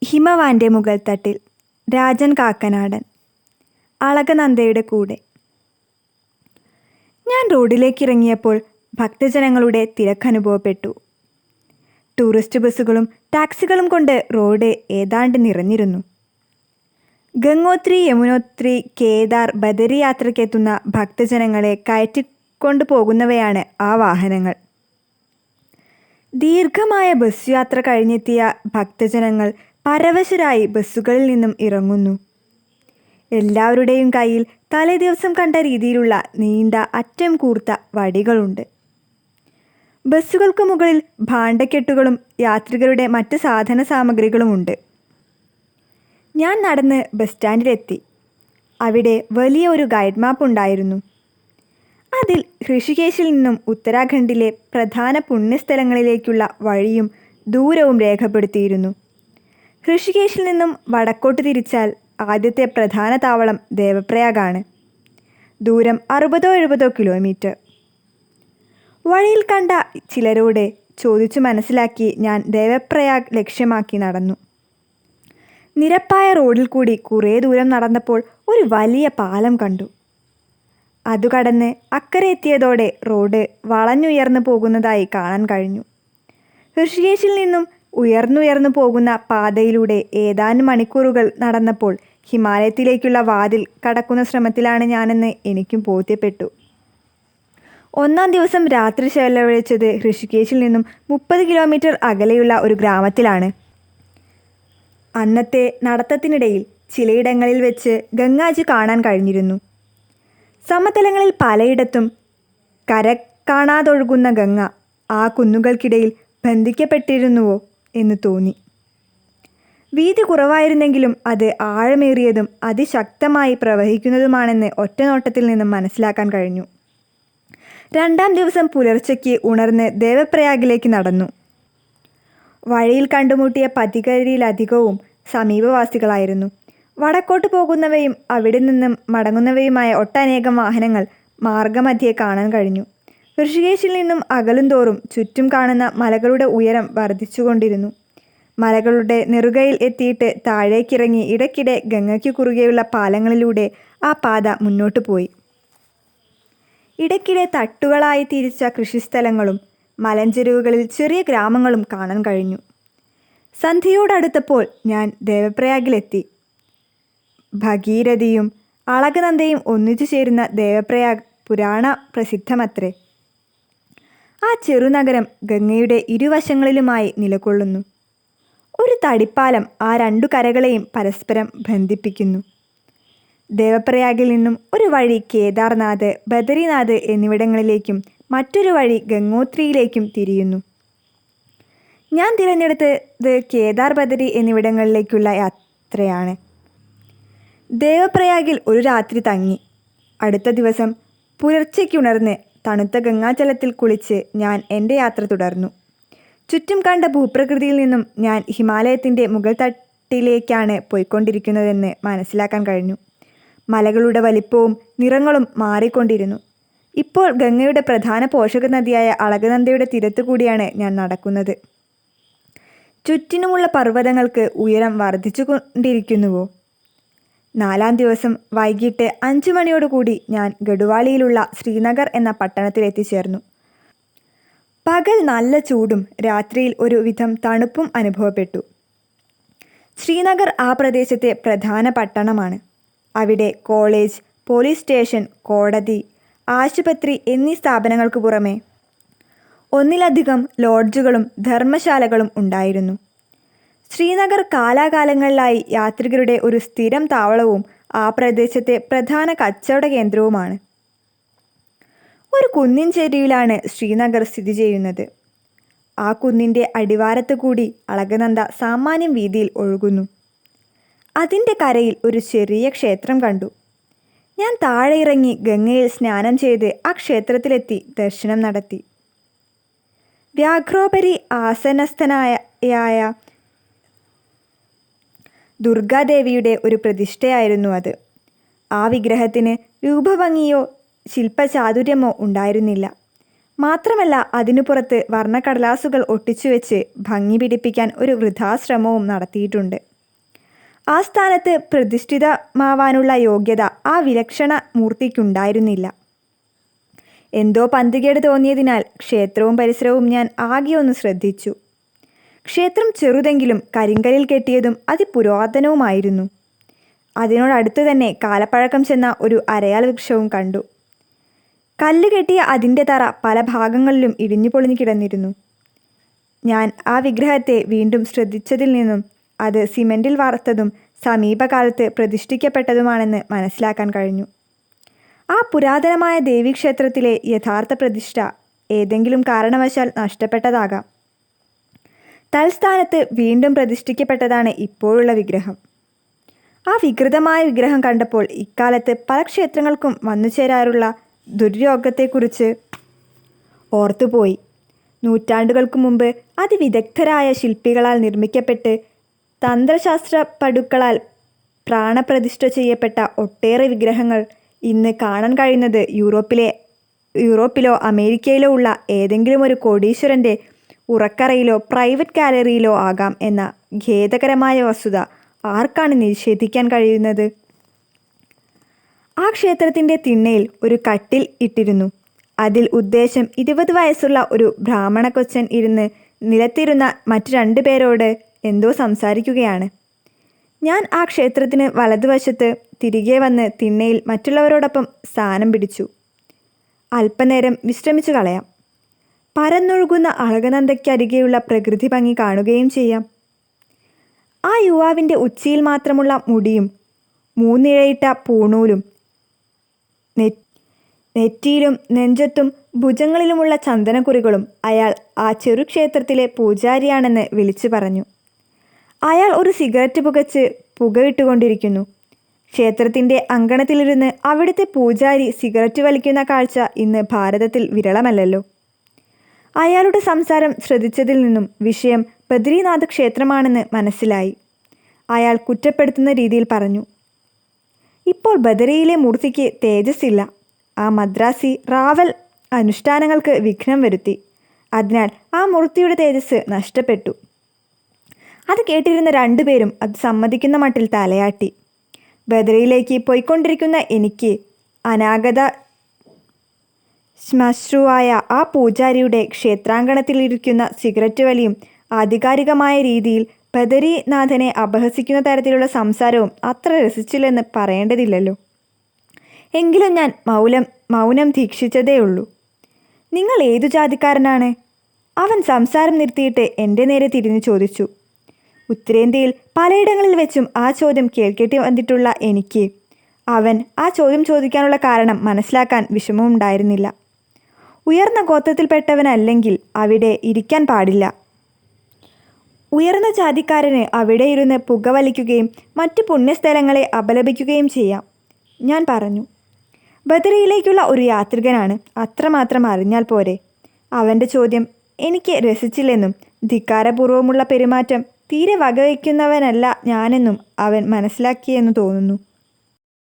ഹിമവാന്റെ മുകൾത്തട്ടിൽ രാജൻ കാക്കനാടൻ. അളകനന്ദയുടെ കൂടെ. ഞാൻ റോഡിലേക്കിറങ്ങിയപ്പോൾ ഭക്തജനങ്ങളുടെ തിരക്കനുഭവപ്പെട്ടു. ടൂറിസ്റ്റ് ബസ്സുകളും ടാക്സികളും കൊണ്ട് റോഡ് ഏതാണ്ട് നിറഞ്ഞിരുന്നു. ഗംഗോത്രി, യമുനോത്രി, കേദാർ, ബദരി യാത്രയ്ക്കെത്തുന്ന ഭക്തജനങ്ങളെ കയറ്റിക്കൊണ്ടു പോകുന്നവയാണ് ആ വാഹനങ്ങൾ. ദീർഘമായ ബസ് യാത്ര കഴിഞ്ഞെത്തിയ ഭക്തജനങ്ങൾ പരവശരായി ബസ്സുകളിൽ നിന്നും ഇറങ്ങുന്നു. എല്ലാവരുടെയും കയ്യിൽ തലേദിവസം കണ്ട രീതിയിലുള്ള നീണ്ട അറ്റം കൂർത്ത വടികളുണ്ട്. ബസ്സുകൾക്ക് മുകളിൽ ഭാണ്ഡക്കെട്ടുകളും യാത്രികരുടെ മറ്റ് സാധന സാമഗ്രികളുമുണ്ട്. ഞാൻ നടന്ന് ബസ് സ്റ്റാൻഡിലെത്തി. അവിടെ വലിയ ഒരു ഗൈഡ് മാപ്പ് ഉണ്ടായിരുന്നു. അതിൽ ഋഷികേശിൽ നിന്നും ഉത്തരാഖണ്ഡിലെ പ്രധാന പുണ്യസ്ഥലങ്ങളിലേക്കുള്ള വഴിയും ദൂരവും രേഖപ്പെടുത്തിയിരുന്നു. ഋഷികേശിൽ നിന്നും വടക്കോട്ട് തിരിച്ചാൽ ആദ്യത്തെ പ്രധാന താവളം ദേവപ്രയാഗാണ്. ദൂരം 60-70 കിലോമീറ്റർ. വഴിയിൽ കണ്ട ചിലരോട് ചോദിച്ചു മനസ്സിലാക്കി ഞാൻ ദേവപ്രയാഗ് ലക്ഷ്യമാക്കി നടന്നു. നിരപ്പായ റോഡിൽ കൂടി കുറേ ദൂരം നടന്നപ്പോൾ ഒരു വലിയ പാലം കണ്ടു. അതു കടന്ന് അക്കരെ എത്തിയതോടെ റോഡ് വളഞ്ഞുയർന്നു പോകുന്നതായി കാണാൻ കഴിഞ്ഞു. ഋഷികേശിൽ നിന്നും ഉയർന്നുയർന്നു പോകുന്ന പാതയിലൂടെ ഏതാനും മണിക്കൂറുകൾ നടന്നപ്പോൾ ഹിമാലയത്തിലേക്കുള്ള വാതിൽ കടക്കുന്ന ശ്രമത്തിലാണ് ഞാനെന്ന് എനിക്കും ബോധ്യപ്പെട്ടു. ഒന്നാം ദിവസം രാത്രി ചെലവഴിച്ചത് ഋഷികേശിൽ നിന്നും 30 കിലോമീറ്റർ അകലെയുള്ള ഒരു ഗ്രാമത്തിലാണ്. അന്നത്തെ നടത്തത്തിനിടയിൽ ചിലയിടങ്ങളിൽ വെച്ച് ഗംഗാജി കാണാൻ കഴിഞ്ഞിരുന്നു. സമതലങ്ങളിൽ പലയിടത്തും കര കാണാതൊഴുകുന്ന ഗംഗ ആ കുന്നുകൾക്കിടയിൽ ബന്ധിക്കപ്പെട്ടിരുന്നുവോ എന്ന് തോന്നി. വീതി കുറവായിരുന്നെങ്കിലും അത് ആഴമേറിയതും അതിശക്തമായി പ്രവഹിക്കുന്നതുമാണെന്ന് ഒറ്റനോട്ടത്തിൽ നിന്നും മനസ്സിലാക്കാൻ കഴിഞ്ഞു. രണ്ടാം ദിവസം പുലർച്ചയ്ക്ക് ഉണർന്ന് ദേവപ്രയാഗിലേക്ക് നടന്നു. വഴിയിൽ കണ്ടുമുട്ടിയ പഥികരിലധികവും സമീപവാസികളായിരുന്നു. വടക്കോട്ട് പോകുന്നവയും അവിടെ നിന്നും മടങ്ങുന്നവയുമായ ഒട്ടനേകം വാഹനങ്ങൾ മാർഗമധ്യേ കാണാൻ കഴിഞ്ഞു. ഋഷികേശിൽ നിന്നും അകലും തോറും ചുറ്റും കാണുന്ന മലകളുടെ ഉയരം വർദ്ധിച്ചുകൊണ്ടിരുന്നു. മലകളുടെ നെറുകയിൽ എത്തിയിട്ട് താഴേക്കിറങ്ങി ഇടയ്ക്കിടെ ഗംഗയ്ക്ക് കുറുകെയുള്ള പാലങ്ങളിലൂടെ ആ പാത മുന്നോട്ടു പോയി. ഇടയ്ക്കിടെ തട്ടുകളായി തിരിച്ച കൃഷിസ്ഥലങ്ങളും മലഞ്ചെരുവുകളിൽ ചെറിയ ഗ്രാമങ്ങളും കാണാൻ കഴിഞ്ഞു. സന്ധ്യയോടടുത്തപ്പോൾ ഞാൻ ദേവപ്രയാഗിലെത്തി. ഭഗീരഥിയും അളകനന്ദയും ഒന്നിച്ചു ചേരുന്ന ദേവപ്രയാഗ് പുരാണ പ്രസിദ്ധമത്രേ. ആ ചെറുനഗരം ഗംഗയുടെ ഇരുവശങ്ങളിലുമായി നിലകൊള്ളുന്നു. ഒരു തടിപ്പാലം ആ രണ്ടു കരകളെയും പരസ്പരം ബന്ധിപ്പിക്കുന്നു. ദേവപ്രയാഗിൽ നിന്നും ഒരു വഴി കേദാർനാഥ്, ബദരിനാഥ് എന്നിവിടങ്ങളിലേക്കും മറ്റൊരു വഴി ഗംഗോത്രിയിലേക്കും തിരിയുന്നു. ഞാൻ തിരഞ്ഞെടുത്തത് കേദാർ, ബദരി എന്നിവിടങ്ങളിലേക്കുള്ള യാത്രയാണ്. ദേവപ്രയാഗിൽ ഒരു രാത്രി തങ്ങി. അടുത്ത ദിവസം പുലർച്ചയ്ക്കുണർന്ന് തണുത്ത ഗംഗാജലത്തിൽ കുളിച്ച് ഞാൻ എൻ്റെ യാത്ര തുടർന്നു. ചുറ്റും കണ്ട ഭൂപ്രകൃതിയിൽ നിന്നും ഞാൻ ഹിമാലയത്തിൻ്റെ മുകൾ തട്ടിലേക്കാണ് പോയിക്കൊണ്ടിരിക്കുന്നതെന്ന് മനസ്സിലാക്കാൻ കഴിഞ്ഞു. മലകളുടെ വലിപ്പവും നിറങ്ങളും മാറിക്കൊണ്ടിരുന്നു. ഇപ്പോൾ ഗംഗയുടെ പ്രധാന പോഷക നദിയായ അളകനന്ദയുടെ തീരത്തു കൂടിയാണ് ഞാൻ നടക്കുന്നത്. ചുറ്റിനുമുള്ള പർവ്വതങ്ങൾക്ക് ഉയരം വർദ്ധിച്ചുകൊണ്ടിരിക്കുന്നുവോ? 4-ാം ദിവസം വൈകിട്ട് 5 മണിയോടുകൂടി ഞാൻ ഗഡ്വാളിയിലുള്ള ശ്രീനഗർ എന്ന പട്ടണത്തിൽ എത്തിച്ചേർന്നു. പകൽ നല്ല ചൂടും രാത്രിയിൽ ഒരു വിധം തണുപ്പും അനുഭവപ്പെട്ടു. ശ്രീനഗർ ആ പ്രദേശത്തെ പ്രധാന പട്ടണമാണ്. അവിടെ കോളേജ്, പോലീസ് സ്റ്റേഷൻ, കോടതി, ആശുപത്രി എന്നീ സ്ഥാപനങ്ങൾക്ക് പുറമെ ഒന്നിലധികം ലോഡ്ജുകളും ധർമ്മശാലകളും ഉണ്ടായിരുന്നു. ശ്രീനഗർ കാലാകാലങ്ങളിലായി യാത്രികരുടെ ഒരു സ്ഥിരം താവളവും ആ പ്രദേശത്തെ പ്രധാന കച്ചവട കേന്ദ്രവുമാണ്. ഒരു കുന്നിൻ ചെരിവിലാണ് ശ്രീനഗർ സ്ഥിതി ചെയ്യുന്നത്. ആ കുന്നിൻ്റെ അടിവാരത്ത് കൂടി അളകനന്ദ സാമാന്യം വീതിയിൽ ഒഴുകുന്നു. അതിൻ്റെ കരയിൽ ഒരു ചെറിയ ക്ഷേത്രം കണ്ടു. ഞാൻ താഴെ ഇറങ്ങി ഗംഗയിൽ സ്നാനം ചെയ്ത് ആ ക്ഷേത്രത്തിലെത്തി ദർശനം നടത്തി. വ്യാഘ്രോപരി ആസനസ്ഥനായ ദുർഗാദേവിയുടെ ഒരു പ്രതിഷ്ഠയായിരുന്നു അത്. ആ വിഗ്രഹത്തിന് രൂപഭംഗിയോ ശില്പചാതുര്യമോ ഉണ്ടായിരുന്നില്ല. മാത്രമല്ല അതിനു പുറത്ത് വർണ്ണക്കടലാസുകൾ ഒട്ടിച്ചുവെച്ച് ഭംഗി പിടിപ്പിക്കാൻ ഒരു വൃഥാശ്രമവും നടത്തിയിട്ടുണ്ട്. ആ സ്ഥാനത്ത് പ്രതിഷ്ഠിതമാവാനുള്ള യോഗ്യത ആ വിലക്ഷണ മൂർത്തിക്കുണ്ടായിരുന്നില്ല. എന്തോ പന്തികേട് തോന്നിയതിനാൽ ക്ഷേത്രവും പരിസരവും ഞാൻ ആകെ ഒന്ന് ശ്രദ്ധിച്ചു. ക്ഷേത്രം ചെറുതെങ്കിലും കരിങ്കല്ലിൽ കെട്ടിയതും അതിപുരാതനവുമായിരുന്നു. അതിനോടടുത്ത് തന്നെ കാലപ്പഴക്കം ചെന്ന ഒരു അരയാൽ വൃക്ഷവും കണ്ടു. കല്ല് കെട്ടിയ അതിൻ്റെ തറ പല ഭാഗങ്ങളിലും ഇടിഞ്ഞു പൊളിഞ്ഞു കിടന്നിരുന്നു. ഞാൻ ആ വിഗ്രഹത്തെ വീണ്ടും ശ്രദ്ധിച്ചതിൽ നിന്നും അത് സിമൻറ്റിൽ വാർത്തതും സമീപകാലത്ത് പ്രതിഷ്ഠിക്കപ്പെട്ടതുമാണെന്ന് മനസ്സിലാക്കാൻ കഴിഞ്ഞു. ആ പുരാതനമായ ദേവീക്ഷേത്രത്തിലെ യഥാർത്ഥ പ്രതിഷ്ഠ ഏതെങ്കിലും കാരണവശാൽ നഷ്ടപ്പെട്ടതാകാം. തൽസ്ഥാനത്ത് വീണ്ടും പ്രതിഷ്ഠിക്കപ്പെട്ടതാണ് ഇപ്പോഴുള്ള വിഗ്രഹം. ആ വികൃതമായ വിഗ്രഹം കണ്ടപ്പോൾ ഇക്കാലത്ത് പല ക്ഷേത്രങ്ങൾക്കും വന്നുചേരാറുള്ള ദുര്യോഗത്തെക്കുറിച്ച് ഓർത്തുപോയി. നൂറ്റാണ്ടുകൾക്ക് മുമ്പ് അതിവിദഗ്ധരായ ശില്പികളാൽ നിർമ്മിക്കപ്പെട്ട് തന്ത്രശാസ്ത്ര പടുക്കളാൽ പ്രാണപ്രതിഷ്ഠ ചെയ്യപ്പെട്ട ഒട്ടേറെ വിഗ്രഹങ്ങൾ ഇന്ന് കാണാൻ കഴിയുന്നത് യൂറോപ്പിലോ അമേരിക്കയിലോ ഉള്ള ഏതെങ്കിലും ഒരു കോടീശ്വരൻ്റെ ഉറക്കറയിലോ പ്രൈവറ്റ് ഗാലറിയിലോ ആകാം എന്ന ഖേദകരമായ വസ്തുത ആർക്കാണ് നിഷേധിക്കാൻ കഴിയുന്നത്? ആ ക്ഷേത്രത്തിൻ്റെ തിണ്ണയിൽ ഒരു കട്ടിൽ ഇട്ടിരുന്നു. അതിൽ ഉദ്ദേശം 20 വയസ്സുള്ള ഒരു ബ്രാഹ്മണ കൊച്ചൻ ഇരുന്ന് നിലത്തിരുന്ന മറ്റു 2 പേരോട് എന്തോ സംസാരിക്കുകയാണ്. ഞാൻ ആ ക്ഷേത്രത്തിന് വലതുവശത്ത് തിരികെ വന്ന് തിണ്ണയിൽ മറ്റുള്ളവരോടൊപ്പം സ്ഥാനം പിടിച്ചു. അല്പനേരം വിശ്രമിച്ചു കളയാം. പരന്നൊഴുകുന്ന അളകനന്ദയ്ക്കരികെയുള്ള പ്രകൃതി ഭംഗി കാണുകയും ചെയ്യാം. ആ യുവാവിൻ്റെ ഉച്ചിയിൽ മാത്രമുള്ള മുടിയും 3 ഇഴയിട്ട പൂണൂലും നെറ്റിയിലും നെഞ്ചത്തും ഭുജങ്ങളിലുമുള്ള ചന്ദനക്കുറികളും അയാൾ ആ ചെറുക്ഷേത്രത്തിലെ പൂജാരിയാണെന്ന് വിളിച്ചു പറഞ്ഞു. അയാൾ ഒരു സിഗരറ്റ് പുകച്ച് പുകയിട്ടുകൊണ്ടിരിക്കുന്നു. ക്ഷേത്രത്തിൻ്റെ അങ്കണത്തിലിരുന്ന് അവിടുത്തെ പൂജാരി സിഗരറ്റ് വലിക്കുന്ന കാഴ്ച ഇന്ന് ഭാരതത്തിൽ വിരളമല്ലല്ലോ. അയാളുടെ സംസാരം ശ്രദ്ധിച്ചതിൽ നിന്നും വിഷയം ബദ്രീനാഥ് ക്ഷേത്രമാണെന്ന് മനസ്സിലായി. അയാൾ കുറ്റപ്പെടുത്തുന്ന രീതിയിൽ പറഞ്ഞു, ഇപ്പോൾ ബദരിയിലെ മൂർത്തിക്ക് തേജസ്സില്ല. ആ മദ്രാസി റാവൽ അനുഷ്ഠാനങ്ങൾക്ക് വിഘ്നം വരുത്തി. അതിനാൽ ആ മൂർത്തിയുടെ തേജസ് നഷ്ടപ്പെട്ടു. അത് കേട്ടിരുന്ന 2 പേരും അത് സമ്മതിക്കുന്ന മട്ടിൽ തലയാട്ടി. ബദരിയിലേക്ക് പോയിക്കൊണ്ടിരിക്കുന്ന എനിക്ക് അനാഗത ശ്മശ്രുവായ ആ പൂജാരിയുടെ ക്ഷേത്രാങ്കണത്തിലിരിക്കുന്ന സിഗരറ്റ് വലിയും ആധികാരികമായ രീതിയിൽ ബദരീനാഥനെ അപഹസിക്കുന്ന തരത്തിലുള്ള സംസാരവും അത്ര രസിച്ചില്ലെന്ന് പറയേണ്ടതില്ലല്ലോ. എങ്കിലും ഞാൻ മൗനം ദീക്ഷിച്ചതേയുള്ളൂ. നിങ്ങൾ ഏതു ജാതിക്കാരനാണ്? അവൻ സംസാരം നിർത്തിയിട്ട് എൻ്റെ നേരെ തിരിഞ്ഞു ചോദിച്ചു. ഉത്തരേന്ത്യയിൽ പലയിടങ്ങളിൽ വെച്ചും ആ ചോദ്യം കേൾക്കേണ്ടി വന്നിട്ടുള്ള എനിക്ക് അവൻ ആ ചോദ്യം ചോദിക്കാനുള്ള കാരണം മനസ്സിലാക്കാൻ വിഷമമുണ്ടായിരുന്നില്ല. ഉയർന്ന ഗോത്രത്തിൽപ്പെട്ടവനല്ലെങ്കിൽ അവിടെ ഇരിക്കാൻ പാടില്ല. ഉയർന്ന ജാതിക്കാരന് അവിടെ ഇരുന്ന് പുകവലിക്കുകയും മറ്റു പുണ്യസ്ഥലങ്ങളെ അപലപിക്കുകയും ചെയ്യാം, ഞാൻ പറഞ്ഞു. ബദരിയിലേക്കുള്ള ഒരു യാത്രികനാണ്, അത്രമാത്രം അറിഞ്ഞാൽ പോരെ. അവൻ്റെ ചോദ്യം എനിക്ക് രസിച്ചില്ലെന്നും ധിക്കാരപൂർവമുള്ള പെരുമാറ്റം തീരെ വകവയ്ക്കുന്നവനല്ല ഞാനെന്നും അവൻ മനസ്സിലാക്കിയെന്ന് തോന്നുന്നു.